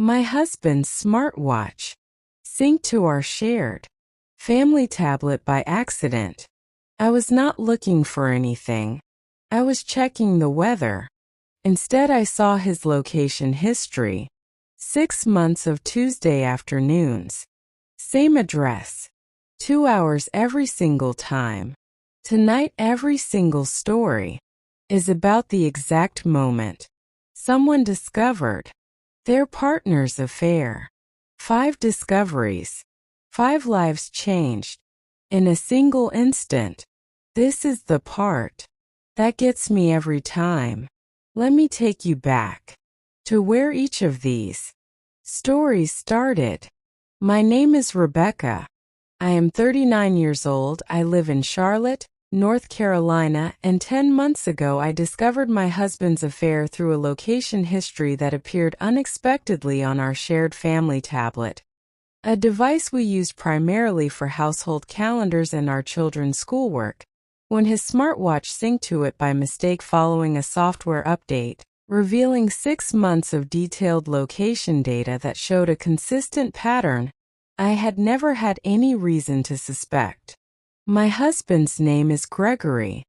My husband's smartwatch synced to our shared family tablet by accident. I was not looking for anything. I was checking the weather. Instead, I saw his location history. 6 months of Tuesday afternoons. Same address. 2 hours every single time. Tonight, every single story is about the exact moment someone discovered their partner's affair. 5 discoveries. 5 lives changed in a single instant. This is the part that gets me every time. Let me take you back to where each of these stories started. My name is Rebecca. I am 39 years old. I live in Charlotte, North Carolina, and 10 months ago I discovered my husband's affair through a location history that appeared unexpectedly on our shared family tablet, a device we used primarily for household calendars and our children's schoolwork. When his smartwatch synced to it by mistake following a software update, revealing 6 months of detailed location data that showed a consistent pattern I had never had any reason to suspect. My husband's name is Gregory.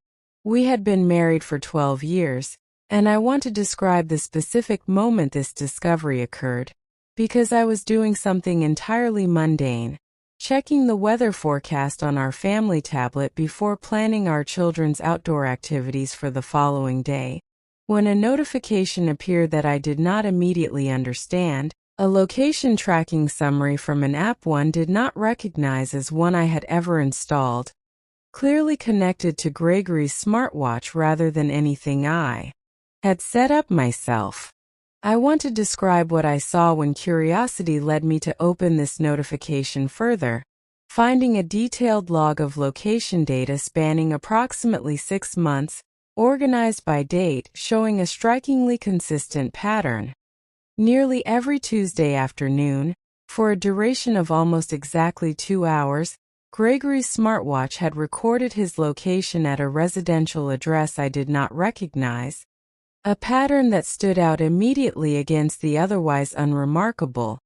We had been married for 12 years, and I want to describe the specific moment this discovery occurred, because I was doing something entirely mundane, checking the weather forecast on our family tablet before planning our children's outdoor activities for the following day, when a notification appeared that I did not immediately understand, a location tracking summary from an app one did not recognize as one I had ever installed, clearly connected to Gregory's smartwatch rather than anything I had set up myself. I want to describe what I saw when curiosity led me to open this notification further, finding a detailed log of location data spanning approximately 6 months, organized by date, showing a strikingly consistent pattern. Nearly every Tuesday afternoon, for a duration of almost exactly 2 hours, Gregory's smartwatch had recorded his location at a residential address I did not recognize, a pattern that stood out immediately against the otherwise unremarkable,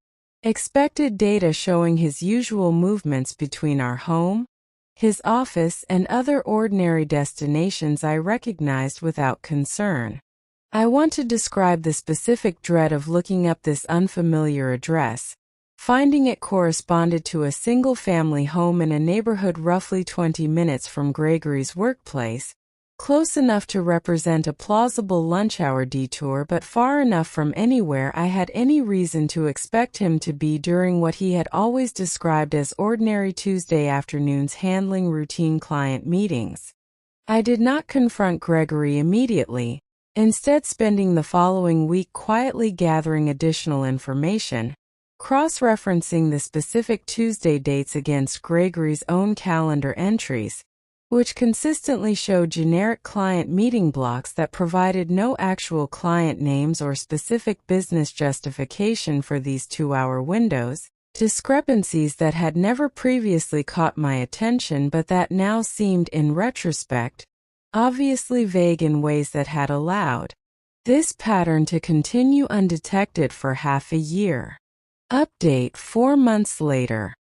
expected data showing his usual movements between our home, his office, and other ordinary destinations I recognized without concern. I want to describe the specific dread of looking up this unfamiliar address, finding it corresponded to a single-family home in a neighborhood roughly 20 minutes from Gregory's workplace, close enough to represent a plausible lunch hour detour but far enough from anywhere I had any reason to expect him to be during what he had always described as ordinary Tuesday afternoons handling routine client meetings. I did not confront Gregory immediately, instead spending the following week quietly gathering additional information, cross-referencing the specific Tuesday dates against Gregory's own calendar entries, which consistently showed generic client meeting blocks that provided no actual client names or specific business justification for these 2-hour windows, discrepancies that had never previously caught my attention but that now seemed, in retrospect, obviously vague in ways that had allowed this pattern to continue undetected for half a year. Update 4 months later.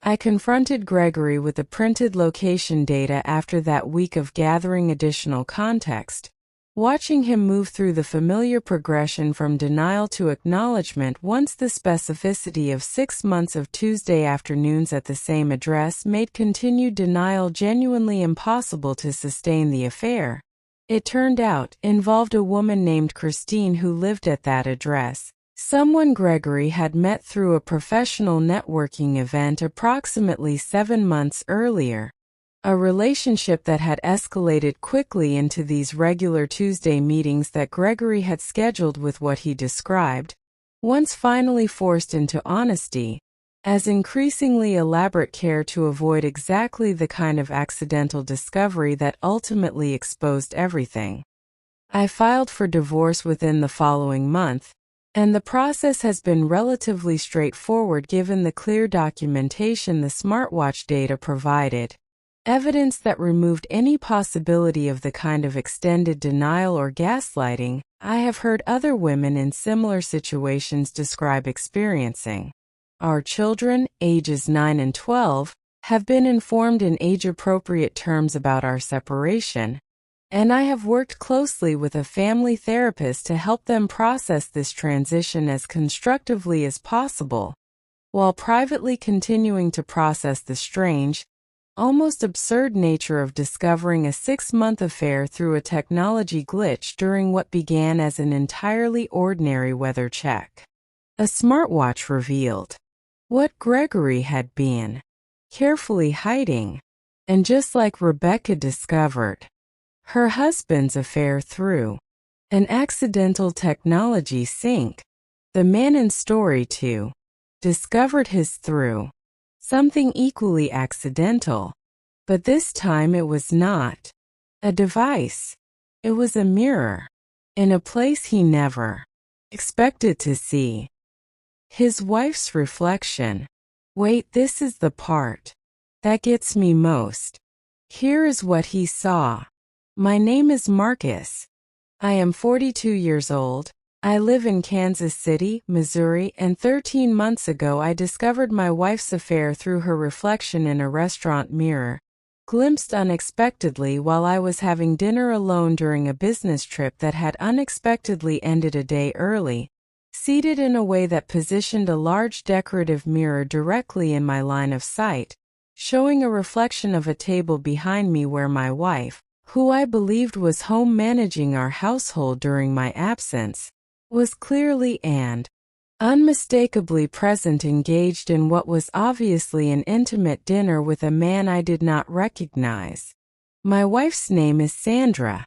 I confronted Gregory with the printed location data after that week of gathering additional context, watching him move through the familiar progression from denial to acknowledgement once the specificity of 6 months of Tuesday afternoons at the same address made continued denial genuinely impossible to sustain. The affair, it turned out, involved a woman named Christine who lived at that address, someone Gregory had met through a professional networking event approximately 7 months earlier, a relationship that had escalated quickly into these regular Tuesday meetings that Gregory had scheduled with what he described, once finally forced into honesty, as increasingly elaborate care to avoid exactly the kind of accidental discovery that ultimately exposed everything. I filed for divorce within the following month, and the process has been relatively straightforward given the clear documentation the smartwatch data provided, evidence that removed any possibility of the kind of extended denial or gaslighting I have heard other women in similar situations describe experiencing. Our children, ages 9 and 12, have been informed in age-appropriate terms about our separation, and I have worked closely with a family therapist to help them process this transition as constructively as possible, while privately continuing to process the strange, almost absurd nature of discovering a 6-month affair through a technology glitch during what began as an entirely ordinary weather check. A smartwatch revealed what Gregory had been carefully hiding, and just like Rebecca discovered her husband's affair through an accidental technology sync, the man in story 2 discovered his through something equally accidental, but this time it was not a device. It was a mirror in a place he never expected to see. His wife's reflection. Wait, this is the part that gets me most. Here is what he saw. My name is Marcus. I am 42 years old. I live in Kansas City, Missouri, and 13 months ago I discovered my wife's affair through her reflection in a restaurant mirror, glimpsed unexpectedly while I was having dinner alone during a business trip that had unexpectedly ended a day early, seated in a way that positioned a large decorative mirror directly in my line of sight, showing a reflection of a table behind me where my wife, who I believed was home managing our household during my absence, was clearly and unmistakably present, engaged in what was obviously an intimate dinner with a man I did not recognize. My wife's name is Sandra.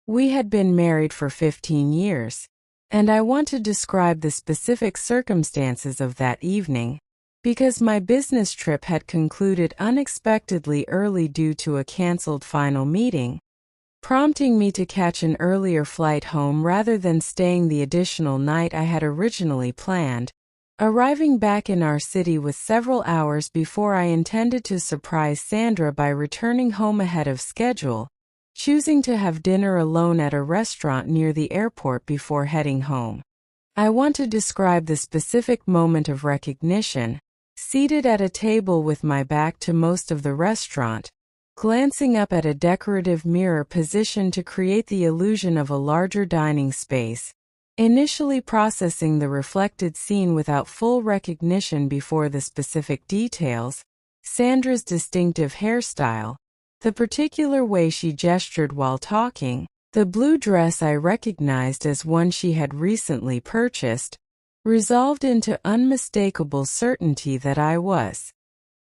We had been married for 15 years, and I want to describe the specific circumstances of that evening, because my business trip had concluded unexpectedly early due to a canceled final meeting, prompting me to catch an earlier flight home rather than staying the additional night I had originally planned, arriving back in our city with several hours before I intended to surprise Sandra by returning home ahead of schedule, choosing to have dinner alone at a restaurant near the airport before heading home. I want to describe the specific moment of recognition, seated at a table with my back to most of the restaurant, glancing up at a decorative mirror positioned to create the illusion of a larger dining space, initially processing the reflected scene without full recognition before the specific details, Sandra's distinctive hairstyle, the particular way she gestured while talking, the blue dress I recognized as one she had recently purchased, resolved into unmistakable certainty that I was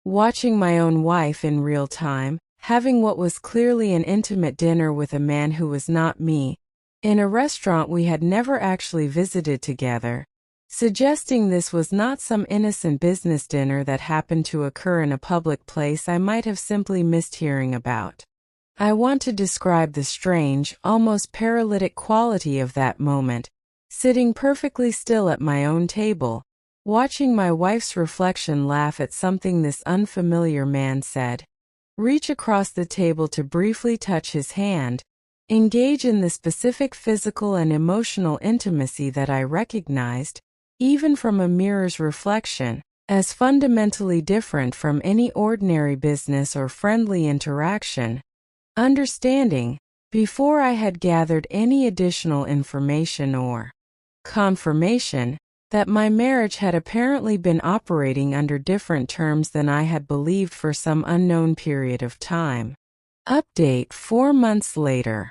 watching my own wife in real time, having what was clearly an intimate dinner with a man who was not me, in a restaurant we had never actually visited together, suggesting this was not some innocent business dinner that happened to occur in a public place I might have simply missed hearing about. I want to describe the strange, almost paralytic quality of that moment, sitting perfectly still at my own table, watching my wife's reflection laugh at something this unfamiliar man said, reach across the table to briefly touch his hand, engage in the specific physical and emotional intimacy that I recognized, even from a mirror's reflection, as fundamentally different from any ordinary business or friendly interaction, understanding, before I had gathered any additional information or confirmation, that my marriage had apparently been operating under different terms than I had believed for some unknown period of time. Update 4 months later.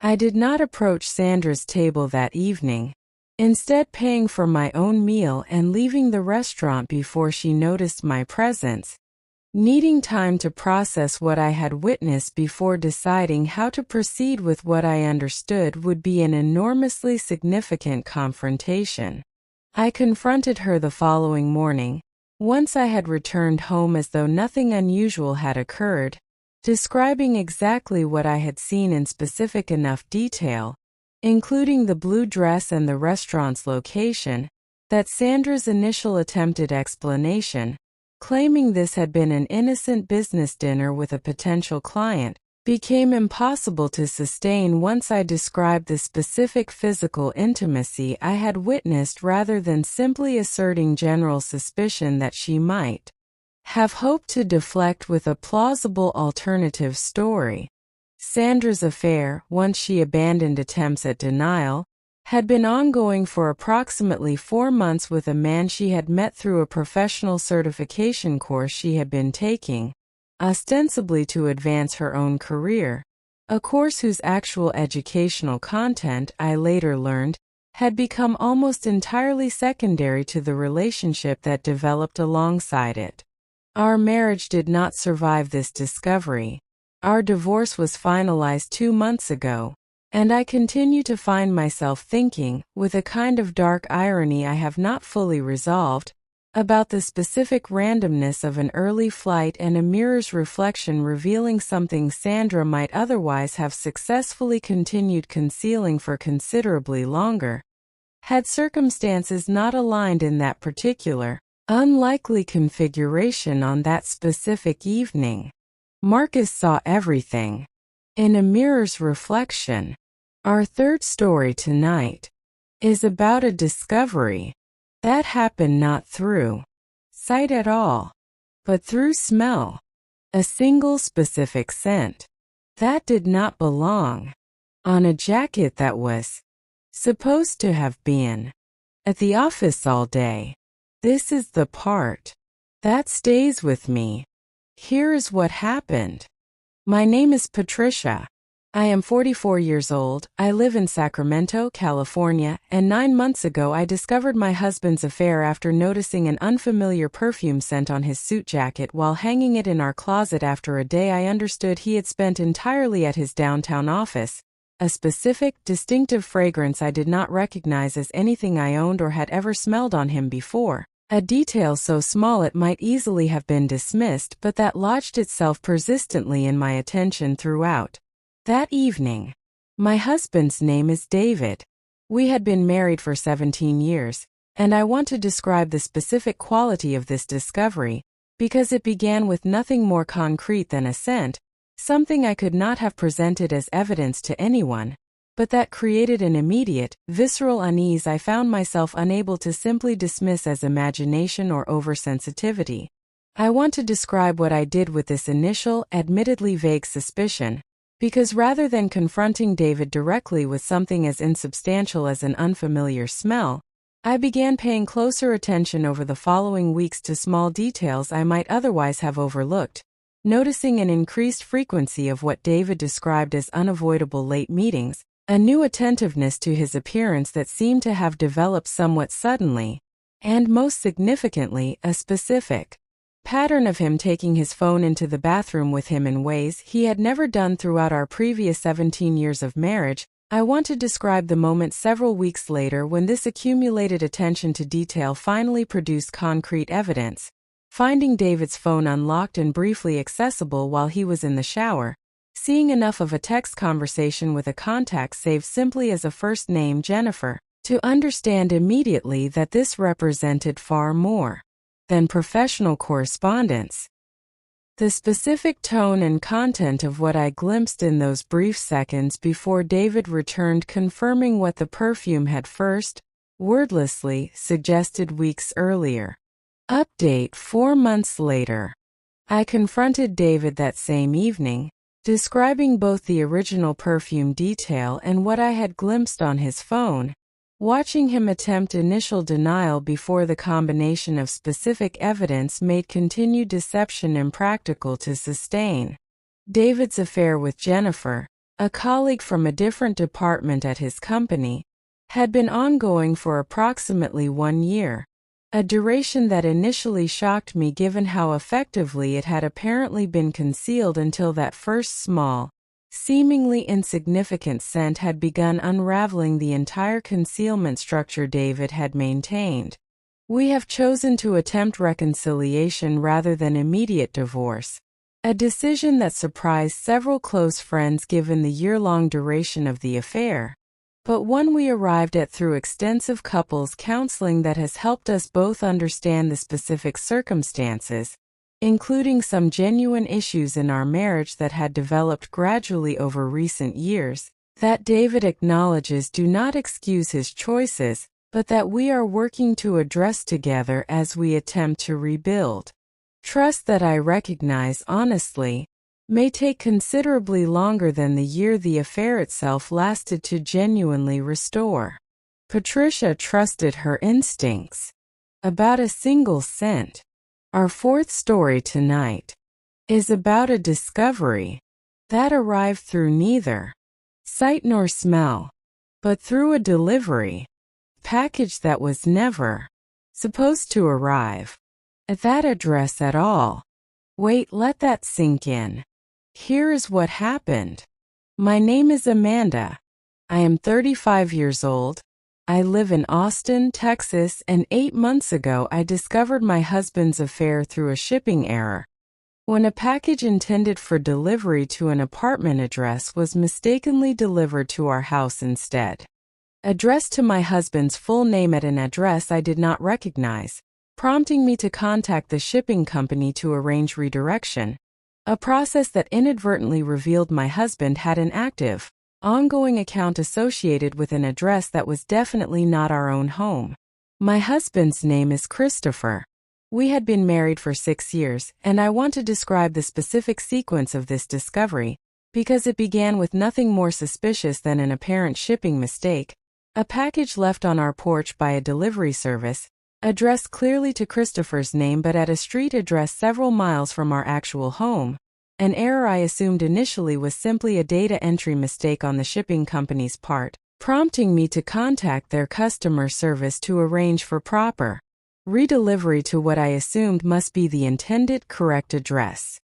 I did not approach Sandra's table that evening, instead paying for my own meal and leaving the restaurant before she noticed my presence, needing time to process what I had witnessed before deciding how to proceed with what I understood would be an enormously significant confrontation. I confronted her the following morning, once I had returned home as though nothing unusual had occurred, describing exactly what I had seen in specific enough detail, including the blue dress and the restaurant's location, that Sandra's initial attempted explanation, claiming this had been an innocent business dinner with a potential client, became impossible to sustain once I described the specific physical intimacy I had witnessed rather than simply asserting general suspicion that she might have hoped to deflect with a plausible alternative story. Sandra's affair, once she abandoned attempts at denial, had been ongoing for approximately 4 months with a man she had met through a professional certification course she had been taking, ostensibly to advance her own career, a course whose actual educational content, I later learned, had become almost entirely secondary to the relationship that developed alongside it. Our marriage did not survive this discovery. Our divorce was finalized 2 months ago, and I continue to find myself thinking, with a kind of dark irony I have not fully resolved, about the specific randomness of an early flight and a mirror's reflection revealing something Sandra might otherwise have successfully continued concealing for considerably longer, had circumstances not aligned in that particular, unlikely configuration on that specific evening. Marcus saw everything in a mirror's reflection. Our third story tonight is about a discovery that happened not through sight at all, but through smell. A single specific scent that did not belong on a jacket that was supposed to have been at the office all day. This is the part that stays with me. Here is what happened. My name is Patricia. I am 44 years old, I live in Sacramento, California, and 9 months ago I discovered my husband's affair after noticing an unfamiliar perfume scent on his suit jacket while hanging it in our closet after a day I understood he had spent entirely at his downtown office, a specific, distinctive fragrance I did not recognize as anything I owned or had ever smelled on him before. A detail so small it might easily have been dismissed but that lodged itself persistently in my attention throughout that evening. My husband's name is David. We had been married for 17 years, and I want to describe the specific quality of this discovery, because it began with nothing more concrete than a scent, something I could not have presented as evidence to anyone, but that created an immediate, visceral unease I found myself unable to simply dismiss as imagination or oversensitivity. I want to describe what I did with this initial, admittedly vague suspicion, because rather than confronting David directly with something as insubstantial as an unfamiliar smell, I began paying closer attention over the following weeks to small details I might otherwise have overlooked, noticing an increased frequency of what David described as unavoidable late meetings, a new attentiveness to his appearance that seemed to have developed somewhat suddenly, and most significantly, a specific pattern of him taking his phone into the bathroom with him in ways he had never done throughout our previous 17 years of marriage. I want to describe the moment several weeks later when this accumulated attention to detail finally produced concrete evidence. Finding David's phone unlocked and briefly accessible while he was in the shower, seeing enough of a text conversation with a contact saved simply as a first name, Jennifer, to understand immediately that this represented far more than professional correspondence. The specific tone and content of what I glimpsed in those brief seconds before David returned confirming what the perfume had first, wordlessly, suggested weeks earlier. Update 4 months later. I confronted David that same evening, describing both the original perfume detail and what I had glimpsed on his phone, watching him attempt initial denial before the combination of specific evidence made continued deception impractical to sustain. David's affair with Jennifer, a colleague from a different department at his company, had been ongoing for approximately 1 year, a duration that initially shocked me given how effectively it had apparently been concealed until that first small, seemingly insignificant scent had begun unraveling the entire concealment structure David had maintained. We have chosen to attempt reconciliation rather than immediate divorce, a decision that surprised several close friends given the year-long duration of the affair, but one we arrived at through extensive couples counseling that has helped us both understand the specific circumstances including some genuine issues in our marriage that had developed gradually over recent years, that David acknowledges do not excuse his choices, but that we are working to address together as we attempt to rebuild. Trust that I recognize honestly may take considerably longer than the year the affair itself lasted to genuinely restore. Patricia trusted her instincts. About a single scent. Our fourth story tonight is about a discovery that arrived through neither sight nor smell, but through a delivery package that was never supposed to arrive at that address at all. Wait, let that sink in. Here is what happened. My name is Amanda. I am 35 years old. I live in Austin, Texas, and 8 months ago I discovered my husband's affair through a shipping error, when a package intended for delivery to an apartment address was mistakenly delivered to our house instead. Addressed to my husband's full name at an address I did not recognize, prompting me to contact the shipping company to arrange redirection, a process that inadvertently revealed my husband had an active, ongoing account associated with an address that was definitely not our own home. My husband's name is Christopher. We had been married for 6 years, and I want to describe the specific sequence of this discovery, because it began with nothing more suspicious than an apparent shipping mistake, a package left on our porch by a delivery service, addressed clearly to Christopher's name but at a street address several miles from our actual home. An error I assumed initially was simply a data entry mistake on the shipping company's part, prompting me to contact their customer service to arrange for proper redelivery to what I assumed must be the intended correct address.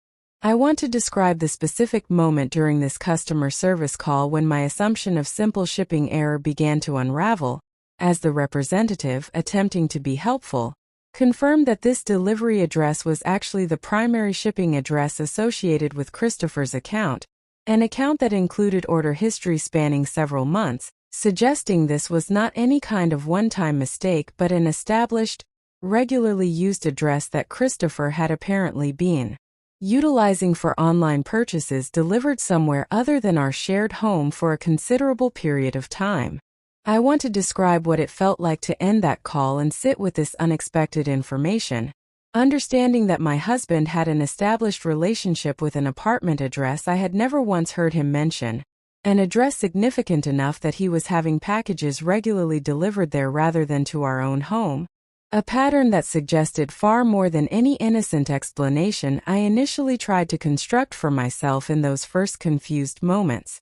I want to describe the specific moment during this customer service call when my assumption of simple shipping error began to unravel, as the representative, attempting to be helpful, confirmed that this delivery address was actually the primary shipping address associated with Christopher's account, an account that included order history spanning several months, suggesting this was not any kind of one-time mistake but an established, regularly used address that Christopher had apparently been utilizing for online purchases delivered somewhere other than our shared home for a considerable period of time. I want to describe what it felt like to end that call and sit with this unexpected information, understanding that my husband had an established relationship with an apartment address I had never once heard him mention, an address significant enough that he was having packages regularly delivered there rather than to our own home, a pattern that suggested far more than any innocent explanation I initially tried to construct for myself in those first confused moments.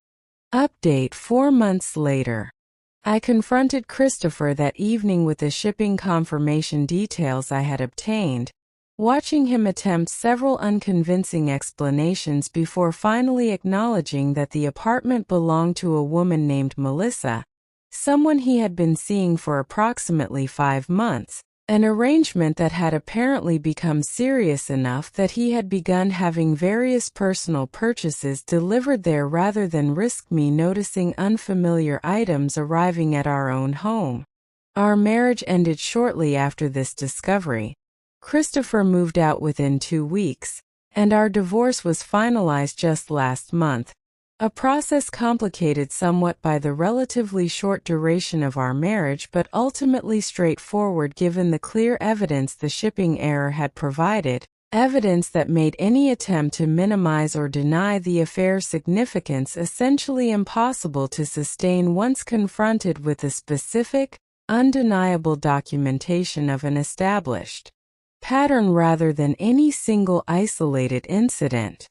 Update 4 months later. I confronted Christopher that evening with the shipping confirmation details I had obtained, watching him attempt several unconvincing explanations before finally acknowledging that the apartment belonged to a woman named Melissa, someone he had been seeing for approximately 5 months, an arrangement that had apparently become serious enough that he had begun having various personal purchases delivered there rather than risk me noticing unfamiliar items arriving at our own home. Our marriage ended shortly after this discovery. Christopher moved out within 2 weeks, and our divorce was finalized just last month, a process complicated somewhat by the relatively short duration of our marriage but ultimately straightforward given the clear evidence the shipping error had provided, evidence that made any attempt to minimize or deny the affair's significance essentially impossible to sustain once confronted with the specific, undeniable documentation of an established pattern rather than any single isolated incident.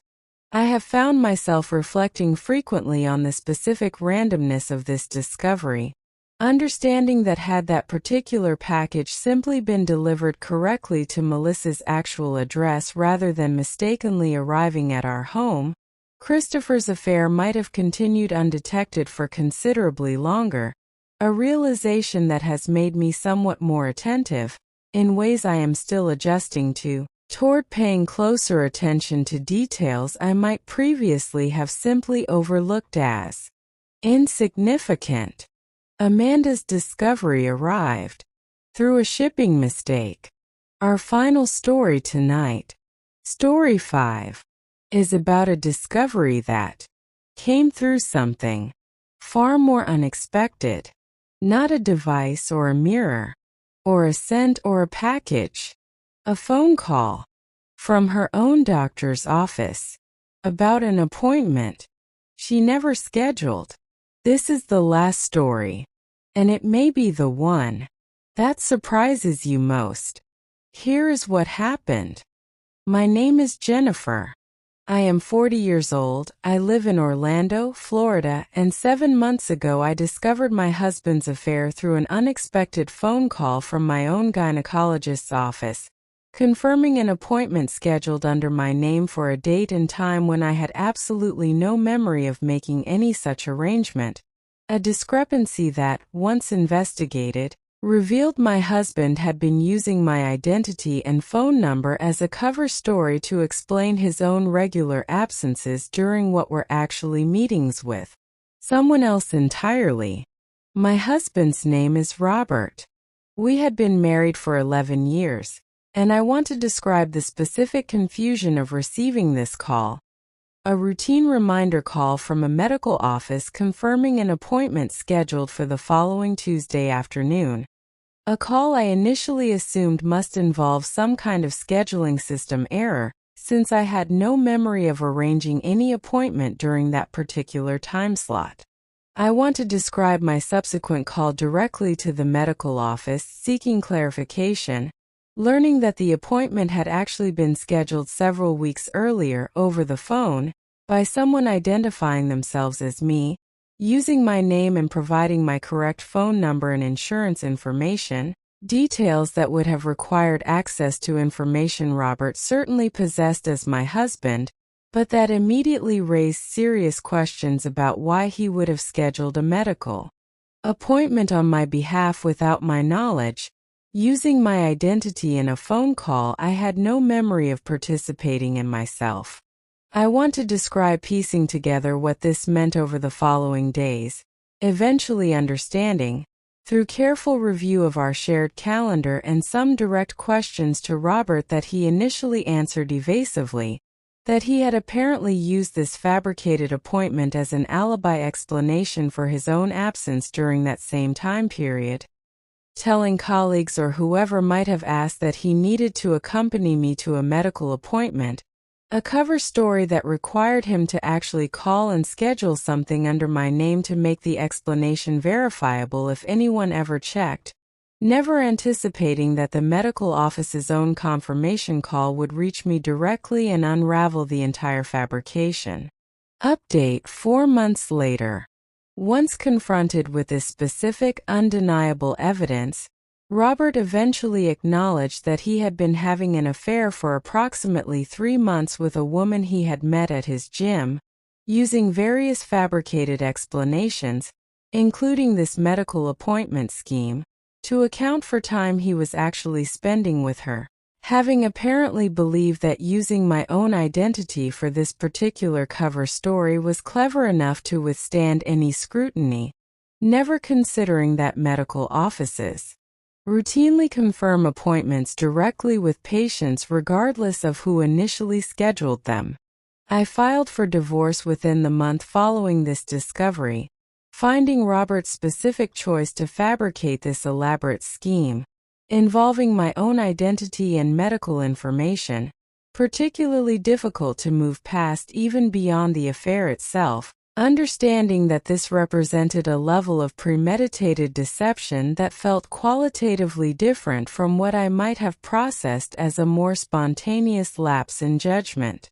I have found myself reflecting frequently on the specific randomness of this discovery, understanding that had that particular package simply been delivered correctly to Melissa's actual address rather than mistakenly arriving at our home, Christopher's affair might have continued undetected for considerably longer, a realization that has made me somewhat more attentive, in ways I am still adjusting to, toward paying closer attention to details I might previously have simply overlooked as insignificant. Amanda's discovery arrived through a shipping mistake. Our final story tonight Story 5 is about a discovery that came through something far more unexpected. Not a device or a mirror, or a scent or a package. A phone call from her own doctor's office about an appointment she never scheduled. This is the last story, and it may be the one that surprises you most. Here is what happened. My name is Jennifer. I am 40 years old. I live in Orlando, Florida, and 7 months ago I discovered my husband's affair through an unexpected phone call from my own gynecologist's office, confirming an appointment scheduled under my name for a date and time when I had absolutely no memory of making any such arrangement. A discrepancy that, once investigated, revealed my husband had been using my identity and phone number as a cover story to explain his own regular absences during what were actually meetings with someone else entirely. My husband's name is Robert. We had been married for 11 years, and I want to describe the specific confusion of receiving this call. A routine reminder call from a medical office confirming an appointment scheduled for the following Tuesday afternoon. A call I initially assumed must involve some kind of scheduling system error, since I had no memory of arranging any appointment during that particular time slot. I want to describe my subsequent call directly to the medical office seeking clarification, learning that the appointment had actually been scheduled several weeks earlier over the phone by someone identifying themselves as me, using my name and providing my correct phone number and insurance information, details that would have required access to information Robert certainly possessed as my husband, but that immediately raised serious questions about why he would have scheduled a medical appointment on my behalf without my knowledge, using my identity in a phone call I had no memory of participating in myself. I want to describe piecing together what this meant over the following days, eventually understanding, through careful review of our shared calendar and some direct questions to Robert that he initially answered evasively, that he had apparently used this fabricated appointment as an alibi explanation for his own absence during that same time period, telling colleagues or whoever might have asked that he needed to accompany me to a medical appointment, a cover story that required him to actually call and schedule something under my name to make the explanation verifiable if anyone ever checked, never anticipating that the medical office's own confirmation call would reach me directly and unravel the entire fabrication. Update 4 months later. Once confronted with this specific, undeniable evidence, Robert eventually acknowledged that he had been having an affair for approximately 3 months with a woman he had met at his gym, using various fabricated explanations, including this medical appointment scheme, to account for time he was actually spending with her, having apparently believed that using my own identity for this particular cover story was clever enough to withstand any scrutiny, never considering that medical offices routinely confirm appointments directly with patients regardless of who initially scheduled them. I filed for divorce within the month following this discovery, finding Robert's specific choice to fabricate this elaborate scheme, involving my own identity and medical information, particularly difficult to move past even beyond the affair itself, understanding that this represented a level of premeditated deception that felt qualitatively different from what I might have processed as a more spontaneous lapse in judgment.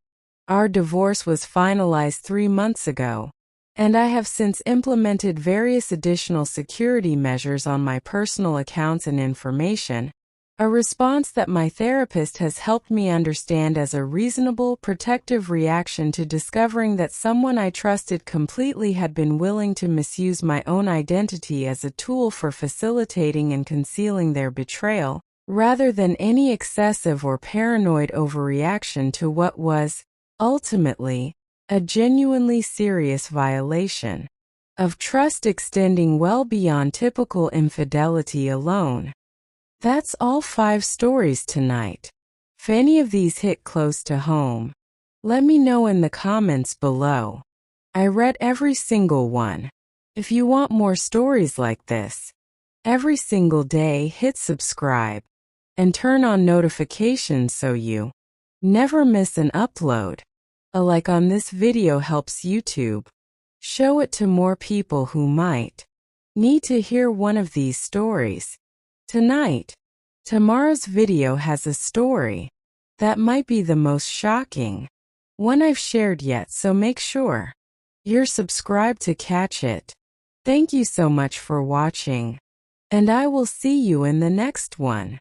Our divorce was finalized 3 months ago, and I have since implemented various additional security measures on my personal accounts and information, a response that my therapist has helped me understand as a reasonable, protective reaction to discovering that someone I trusted completely had been willing to misuse my own identity as a tool for facilitating and concealing their betrayal, rather than any excessive or paranoid overreaction to what was, ultimately, a genuinely serious violation of trust extending well beyond typical infidelity alone. That's all 5 stories tonight. If any of these hit close to home, let me know in the comments below. I read every single one. If you want more stories like this, every single day hit subscribe and turn on notifications so you never miss an upload. A like on this video helps YouTube show it to more people who might need to hear one of these stories. Tonight, tomorrow's video has a story that might be the most shocking one I've shared yet, so make sure you're subscribed to catch it. Thank you so much for watching, and I will see you in the next one.